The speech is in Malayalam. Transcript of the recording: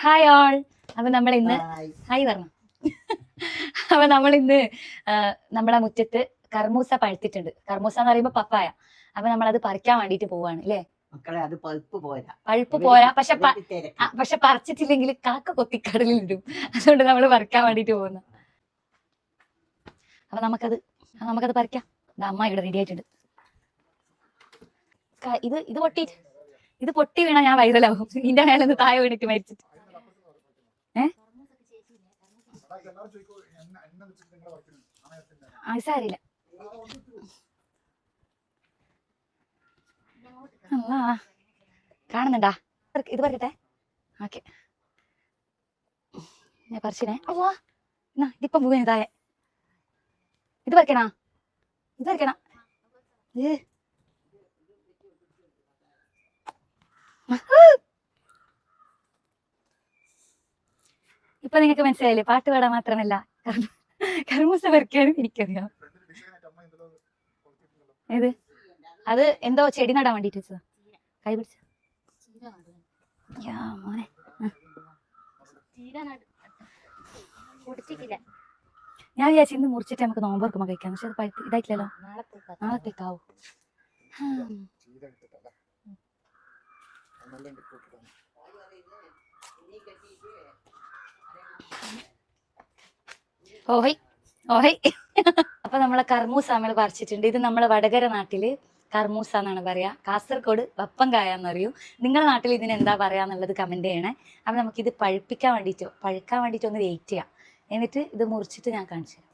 Hi all. അപ്പൊ നമ്മൾ ഇന്ന് ഹായ് പറഞ്ഞു. അപ്പൊ നമ്മൾ ഇന്ന് നമ്മളെ മുറ്റത്ത് കർമൂസ പഴുത്തിട്ടുണ്ട്. കർമൂസ എന്ന് പറയുമ്പോ പപ്പായ. അപ്പൊ നമ്മളത് പറിക്കാൻ വേണ്ടിട്ട് പോവാണ് അല്ലേ മക്കളെ? അത് പഴുപ്പ് പോരാ. പക്ഷെ പറിച്ചിട്ടില്ലെങ്കിൽ കാക്ക കൊത്തിക്കടലിൽ ഇടും. അതുകൊണ്ട് നമ്മൾ പറിക്കാൻ വേണ്ടിട്ട് പോകുന്നു. അപ്പൊ നമുക്കത് പറിക്കാം. അമ്മ ഇവിടെ റെഡി ആയിട്ടുണ്ട്. ഇത് പൊട്ടി വീണ ഞാൻ വൈറലാവും. ഇതിന്റെ മേലെ നിന്ന് താഴെ വീണിട്ട് മരിച്ചിട്ട്. സാരില്ല. കാണുന്നുണ്ടാ? ഇത് പറയട്ടെ. ഓക്കെ, ഞാൻ പറിച്ചിനെ. ഇതിപ്പം പോവുകയാണ് താഴെ. ഇത് പറിക്കണ. ഇപ്പൊ നിങ്ങൾക്ക് മനസ്സിലായില്ലേ? പാട്ട് പാടാൻ മാത്രമല്ല കർമൂസ പറിക്കാനും എനിക്കറിയാം. ഏത്? അത് എന്തോ ചെടി നടാൻ വേണ്ടിട്ട് വെച്ചതാ. കൈ പിടിച്ച മോനെ. ഞാൻ വിചാരിച്ചു ഇന്ന് മുറിച്ചിട്ട് നമുക്ക് നോമ്പ് കഴിക്കാം. പക്ഷെ അത് ഇതായിട്ടില്ലല്ലോ. നാളത്തേക്കാവും. ഓഹൈ അപ്പൊ നമ്മളെ കർമൂസ നമ്മൾ പറിച്ചിട്ടുണ്ട്. ഇത് നമ്മളെ വടകര നാട്ടില് കർമൂസ എന്നാണ് പറയാ. കാസർഗോഡ് വപ്പങ്കായ എന്നറിയൂ. നിങ്ങളുടെ നാട്ടിൽ ഇതിന് എന്താ പറയാന്നുള്ളത് കമന്റ് ചെയ്യണേ. അപ്പൊ നമുക്കിത് പഴുക്കാൻ വേണ്ടിയിട്ട് ഒന്ന് വെയിറ്റ് ചെയ്യാം. എന്നിട്ട് ഇത് മുറിച്ചിട്ട് ഞാൻ കാണിച്ചു തരാം.